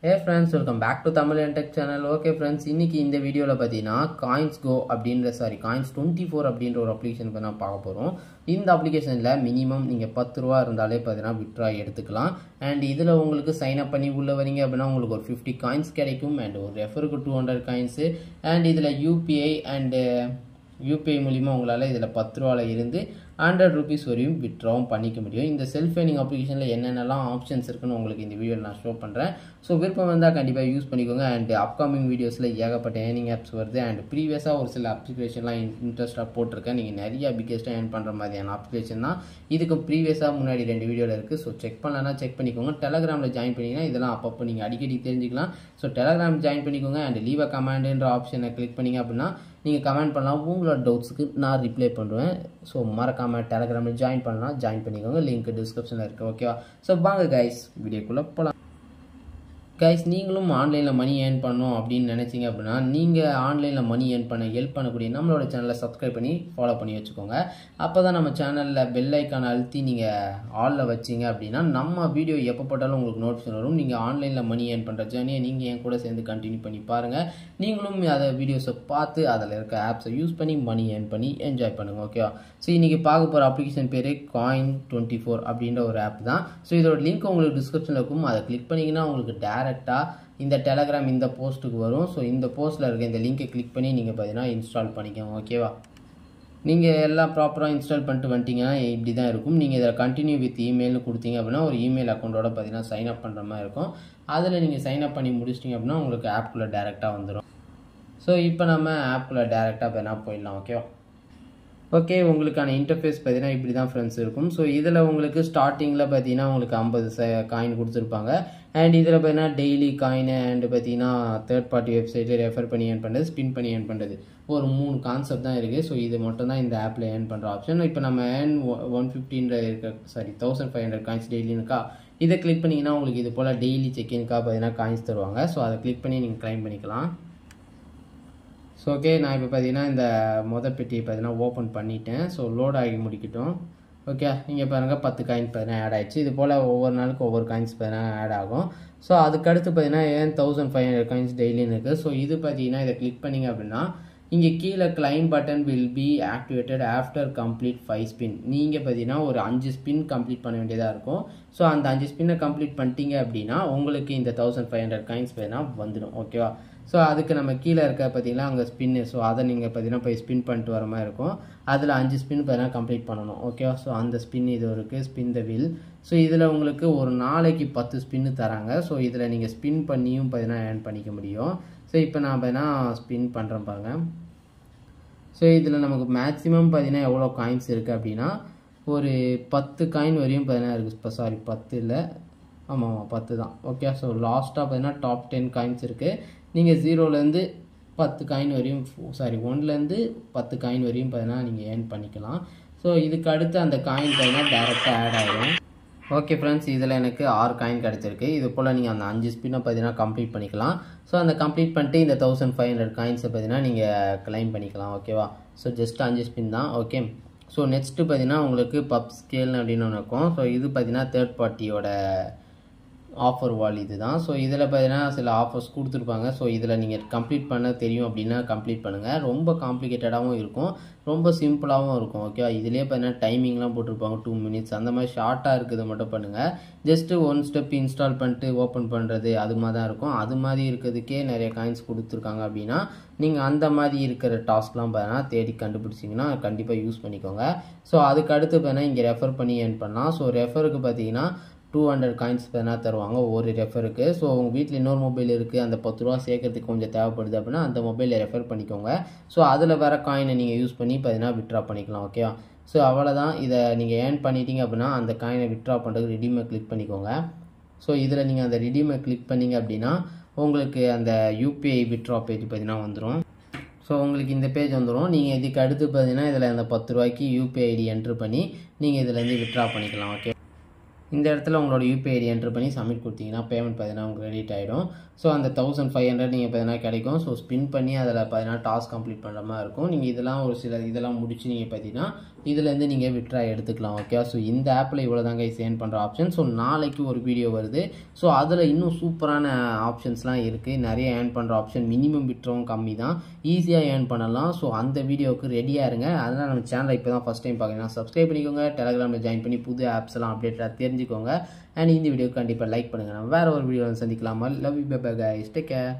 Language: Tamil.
Hey friends, welcome back to Tamil and Tech channel. Okay friends, இன்னைக்கு இந்த வீடியோல பாத்தீங்கன்னா CoinsGo Coins24 அப்படின்ற ஒரு அப்ளிகேஷன் பத்தி நான் பார்க்க போறோம். இந்த அப்ளிகேஷன்ல மினிமம் நீங்க 10 ரூபாய் இருந்தாலே பாத்தீங்கன்னா வித்ட்ரா எடுத்துக்கலாம். and இதுல உங்களுக்கு சைன் அப் பண்ணி உள்ள வரீங்க அப்படினா உங்களுக்கு ஒரு 50 காயின்ஸ் கிடைக்கும் and ஒரு ரெஃபருக்கு 200 காயின்ஸ் and இதுல UPI and UPI மூலமா உங்களால இதுல 10 ரூபாயில இருந்து 100 rupees வரையும் வித்ட்ராவும் பண்ணிக்க முடியும். இந்த செல்ஃப் ஏர்னிங் அப்ளிகேஷன்ல என்னென்னலாம் ஆப்ஷன்ஸ் இருக்குன்னு உங்களுக்கு இந்த வீடியோல நான் ஷோ பண்றேன். சோ விருப்பம் வந்தா கண்டிப்பா யூஸ் பண்ணிக்கோங்க. and அப்கமிங் வீடியோஸ்ல ஏகப்பட்ட ஏர்னிங் ஆப்ஸ் வருது and ப்ரீவியஸா ஒரு சில அப்ளிகேஷன்லாம் இன்ட்ரஸ்டா போட்டுருக்கேன். நீங்க நிறைய பிகெஸ்டா ஏர்ன் பண்ற மாதிரியான அப்ளிகேஷன் தான். இதுக்கு ப்ரீவியஸா முன்னாடி 2 வீடியோல இருக்கு. சோ செக் பண்ணலனா செக் பண்ணிக்கோங்க. டெலகிராம்ல ஜாயின் பண்ணீங்கன்னா இதெல்லாம் அப்பப்போ நீங்க அடிக்கடி தெரிஞ்சுக்கலாம். சோ டெலகிராம் ஜாயின் பண்ணிக்கோங்க and லீவ் a கமெண்ட்ன்ற ஆப்ஷனை கிளிக் பண்ணீங்க அப்படினா நீங்க கமெண்ட் பண்ணலாம். உங்களோட டவுட்ஸ்க்கு நான் ரிப்ளை பண்ணுவேன். சோ மறக்காம டெலகிராம்ல ஜாயின் பண்ணலாம். ஜாயின் பண்ணிக்கோங்க. லிங்க் டிஸ்கிரிப்ஷன்ல இருக்கு. ஓகேவா? சோ வாங்க गाइस வீடியோக்குள்ள போலாம். guys, நீங்களும் ஆன்லைன்ல மணி ஏர்ன் பண்ணனும் அப்படினு நினைச்சீங்க அப்படினா நீங்க ஆன்லைன்ல மணி ஏர்ன் பண்ண ஹெல்ப் பண்ணக்கூடிய நம்மளோட சேனலை சப்ஸ்கிரைப் பண்ணி ஃபாலோ பண்ணி வச்சுக்கோங்க. அப்பதான் நம்ம சேனல்ல பெல் ஐகானை அழுத்தி நீங்க ஆல்ல வச்சீங்க அப்படினா நம்ம வீடியோ எப்ப போட்டாலும் உங்களுக்கு நோட்டிஃபிகேஷன் வரும். நீங்க ஆன்லைன்ல மணி ஏர்ன் பண்ற ஜர்னியை நீங்க என் கூட சேர்ந்து கண்டினியூ பண்ணி பாருங்க. நீங்களும் அத வீடியோஸை பார்த்து அதில் இருக்க ஆப்ஸை யூஸ் பண்ணி மணி ஏர்ன் பண்ணி என்ஜாய் பண்ணுங்க. ஓகேவா? ஸோ இன்னைக்கு பார்க்க போற அப்ளிகேஷன் பேரு Coin24 அப்படின்ற ஒரு ஆப் தான். ஸோ இதோட லிங்க் உங்களுக்கு டிஸ்கிரிப்ஷன்ல இருக்கும். அதை கிளிக் பண்ணீங்கன்னா உங்களுக்கு டைரக்டா இந்த டெலகிராம் இந்த போஸ்ட்டுக்கு வரும். ஸோ இந்த போஸ்ட்ல இருக்க இந்த லிங்கை கிளிக் பண்ணி நீங்க பார்த்தீங்கன்னா இன்ஸ்டால் பண்ணிக்கோங்க. ஓகேவா? நீங்க எல்லாம் ப்ராப்பராக இன்ஸ்டால் பண்ணிட்டு வந்துட்டீங்கன்னா இப்படி தான் இருக்கும். நீங்க இதில் கண்டினியூ வித் இமெயில்னு கொடுத்தீங்க அப்படின்னா ஒரு இமெயில் அக்கௌண்ட்டோட பார்த்தீங்கன்னா சைன் அப் பண்ணுற மாதிரி இருக்கும். அதில் நீங்கள் சைன் அப் பண்ணி முடிச்சிட்டிங்க அப்படின்னா உங்களுக்கு ஆப்குள்ளே டேரெக்டாக வந்துடும். ஸோ இப்போ நம்ம ஆப்குள்ளே டேரெக்டாக வேணா போயிடலாம். ஓகேவா? ஓகே, உங்களுக்கான இன்டர்ஃபேஸ் பார்த்தீங்கன்னா இப்படி தான் ஃப்ரெண்ட்ஸ் இருக்கும். ஸோ இதில் உங்களுக்கு ஸ்டார்டிங்கில் பார்த்தீங்கன்னா உங்களுக்கு 50 காயின் கொடுத்துருப்பாங்க. அண்ட் இதில் பார்த்தீங்கன்னா டெய்லி காயின் அண்ட் பார்த்தீங்கன்னா தேர்ட் பார்ட்டி வெப்சைட்டை ரெஃபர் பண்ணி ஏர்ன் பண்ணுறது, ஸ்பின் பண்ணி ஏர்ன் பண்ணுறது, ஒரு 3 கான்செப்ட் தான் இருக்குது. ஸோ இது மட்டும் தான் இந்த ஆப்பில் ஏர்ன் பண்ணுற ஆப்ஷன். இப்போ நம்ம ஏர்ன் 1500 காயின்ஸ் டெய்லினுக்கா இதை கிளிக் பண்ணிங்கன்னா உங்களுக்கு இது போல் டெய்லி செக்இன்காக பார்த்தீங்கன்னா காயின்ஸ் தருவாங்க. ஸோ அதை கிளிக் பண்ணி நீங்கள் கிளைம் பண்ணிக்கலாம். ஸோ ஓகே, நான் இப்போ பார்த்தீங்கன்னா இந்த பெட்டியை பார்த்தீங்கன்னா ஓப்பன் பண்ணிட்டேன். ஸோ லோட் ஆகி முடிக்கட்டும். ஓகே, இங்கே பாருங்கள் 10 காயின் பார்த்தீங்கன்னா ஆட் ஆகிடுச்சு. இது போல் ஒவ்வொரு நாளுக்கு ஒவ்வொரு காயின்ஸ் பார்த்தீங்கன்னா ஆட் ஆகும். ஸோ அதுக்கடுத்து பார்த்தீங்கன்னா 1500 காயின்ஸ் டெய்லின்னு இருக்குது. ஸோ இது பார்த்தீங்கன்னா இதை கிளிக் பண்ணிங்க அப்படின்னா இங்கே கீழே claim button will be activated after complete 5 spin. நீங்கள் பார்த்தீங்கன்னா ஒரு 5 ஸ்பின் கம்ப்ளீட் பண்ண வேண்டியதாக இருக்கும். ஸோ அந்த 5 ஸ்பின்னை கம்ப்ளீட் பண்ணிட்டீங்க அப்படின்னா உங்களுக்கு இந்த 1500 காயின்ஸ் பார்த்தீங்கன்னா வந்துடும். ஓகேவா? ஸோ அதுக்கு நம்ம கீழே இருக்க பார்த்தீங்கன்னா அங்கே ஸ்பின்னு. ஸோ அதை நீங்கள் பார்த்தீங்கன்னா போய் ஸ்பின் பண்ணிட்டு வர மாதிரி இருக்கும். அதில் 5 ஸ்பின் பார்த்தீங்கன்னா கம்ப்ளீட் பண்ணணும். ஓகேவா? ஸோ அந்த ஸ்பின் இது இருக்குது, ஸ்பின் த வில். ஸோ இதில் உங்களுக்கு ஒரு நாளைக்கு 10 ஸ்பின்னு தராங்க. ஸோ இதில் நீங்கள் ஸ்பின் பண்ணியும் பார்த்தீங்கன்னா ஏர்ன் பண்ணிக்க முடியும். ஸோ இப்போ நான் பார்த்தீங்கன்னா ஸ்பின் பண்ணுறேன் பாருங்கள். ஸோ இதில் நமக்கு மேக்ஸிமம் பார்த்தீங்கன்னா எவ்வளோ காயின்ஸ் இருக்குது அப்படின்னா ஒரு 10 காயின் வரையும் பார்த்தீங்கன்னா இருக்குது. இப்போ சாரி 10 இல்லை, ஆமாம் 10 தான். ஓகே, ஸோ லாஸ்ட்டாக பார்த்தீங்கன்னா டாப் 10 காயின்ஸ் இருக்குது. நீங்கள் 0லேருந்து 10 காயின் வரையும், சாரி 1லேருந்து 10 காயின் வரையும் பார்த்தீங்கன்னா நீங்கள் ஏர்ன் பண்ணிக்கலாம். ஸோ இதுக்கு அடுத்து அந்த காயின் பார்த்தீங்கன்னா டேரெக்டாக ஆட் ஆகிடும். ஓகே ஃப்ரெண்ட்ஸ், இதில் எனக்கு 6 காயின் கிடச்சிருக்கு. இது போல் நீங்கள் அந்த 5 ஸ்பின்னை பார்த்தீங்கன்னா கம்ப்ளீட் பண்ணிக்கலாம். ஸோ அந்த கம்ப்ளீட் பண்ணிட்டு இந்த 1500 காயின்ஸை பார்த்தீங்கன்னா நீங்கள் கிளைம் பண்ணிக்கலாம். ஓகேவா? ஸோ ஜஸ்ட் 5 ஸ்பின் தான். ஓகே, ஸோ நெக்ஸ்ட்டு பார்த்தீங்கன்னா உங்களுக்கு பப் ஸ்கேல் அப்படின்னு ஒன்று இருக்கும். ஸோ இது பார்த்தீங்கன்னா தேர்ட் பார்ட்டியோட ஆஃபர் வால் இது தான். ஸோ இதில் பார்த்தீங்கன்னா சில ஆஃபர்ஸ் கொடுத்துருப்பாங்க. ஸோ இதில் நீங்கள் கம்ப்ளீட் பண்ண தெரியும் அப்படின்னா கம்ப்ளீட் பண்ணுங்கள். ரொம்ப காம்ப்ளிகேட்டடாகவும் இருக்கும், ரொம்ப சிம்பிளாகவும் இருக்கும். ஓகே, இதிலே பார்த்தீங்கன்னா டைமிங்லாம் போட்டிருப்பாங்க 2 மினிட்ஸ். அந்த மாதிரி ஷார்ட்டாக இருக்குது மட்டும் பண்ணுங்கள். ஜஸ்ட்டு 1 ஸ்டெப் இன்ஸ்டால் பண்ணிட்டு ஓப்பன் பண்ணுறது அது மாதிரி தான் இருக்கும். அது மாதிரி இருக்கிறதுக்கே நிறைய காயின்ஸ் கொடுத்துருக்காங்க அப்படின்னா நீங்கள் அந்த மாதிரி இருக்கிற டாஸ்க்லாம் பார்த்தீங்கன்னா தேடி கண்டுபிடிச்சிங்கன்னா கண்டிப்பாக யூஸ் பண்ணிக்கோங்க. ஸோ அதுக்கு அடுத்து பார்த்தீங்கன்னா இங்கே ரெஃபர் பண்ணி ஏர்ன் பண்ணலாம். ஸோ ரெஃபருக்கு பார்த்தீங்கன்னா 200 காயின்ஸ் பார்த்தீங்கன்னா தருவாங்க ஒரு ரெஃபருக்கு. ஸோ உங்கள் வீட்டில் இன்னொரு மொபைல் இருக்குது, அந்த 10 ரூபா சேர்க்கறதுக்கு கொஞ்சம் தேவைப்படுது அப்படின்னா அந்த மொபைலை ரெஃபர் பண்ணிக்கோங்க. ஸோ அதில் வர காயினை நீங்கள் யூஸ் பண்ணி பார்த்தீங்கன்னா வித்ட்ரா பண்ணிக்கலாம். ஓகேவா? ஸோ அவ்வளோதான். இதை நீங்கள் ஏர்ன் பண்ணிட்டீங்க அப்படின்னா அந்த காயினை வித்ட்ரா பண்ணுறதுக்கு ரிடீமை கிளிக் பண்ணிக்கோங்க. ஸோ இதில் நீங்கள் அந்த ரிடீமை கிளிக் பண்ணிங்க அப்படின்னா உங்களுக்கு அந்த UPI வித்ட்ரா பேஜ் பார்த்தீங்கன்னா வந்துடும். ஸோ உங்களுக்கு இந்த பேஜ் வந்துடும். நீங்கள் இதுக்கு அடுத்து பார்த்தீங்கன்னா இதில் அந்த 10 ரூபாய்க்கு UPI ஐடி என்ட்ரு பண்ணி நீங்கள் இதிலேருந்து வித்ட்ரா பண்ணிக்கலாம். ஓகே, இந்த இடத்துல உங்களோட யூபிஐ ஐடி என்ட்ரு பண்ணி சப்மிட் கொடுத்தீங்கன்னா பேமெண்ட் பார்த்தீங்கன்னா உங்களுக்கு கிரெடிட் ஆகிடும். ஸோ அந்த 1500 நீங்கள் பார்த்தீங்கன்னா கிடைக்கும். ஸோ ஸ்பின் பண்ணி அதில் பார்த்தீங்கன்னா டாஸ்க் கம்ப்ளீட் பண்ணுற மாதிரி இருக்கும். நீங்கள் இதெல்லாம் ஒரு சில இதெல்லாம் முடிச்சு நீங்கள் பார்த்தீங்கன்னா இதுலேருந்து நீங்கள் விட்ரா எடுத்துக்கலாம். ஓகே, ஸோ இந்த ஆப்பில் இவ்வளோ தாங்க ஏர்ன் பண்ணுற ஆப்ஷன். ஸோ நாளைக்கு ஒரு வீடியோ வருது. ஸோ அதில் இன்னும் சூப்பரான ஆப்ஷன்ஸ்லாம் இருக்குது. நிறைய ஏர்ன் பண்ணுற ஆப்ஷன், மினிமம் விட்ரவும் கம்மி தான், ஈஸியாக ஏர்ன் பண்ணலாம். ஸோ அந்த வீடியோவுக்கு ரெடியாக இருங்க. அதனால் நம்ம சேனலை இப்போ தான் ஃபஸ்ட் டைம் பார்க்குறீங்கன்னா சப்ஸ்கிரைப் பண்ணிக்கோங்க. டெலகிராமில் ஜாயின் பண்ணி புது ஆப்ஸ் எல்லாம் அப்டேட்டாக தெரிஞ்சுக்கோங்க. அண்ட் இந்த வீடியோ கண்டிப்பாக லைக் பண்ணுங்கள். நம்ம வேறு ஒரு வீடியோவில் சந்திக்கலாமா? Love you, bye bye guys, take care.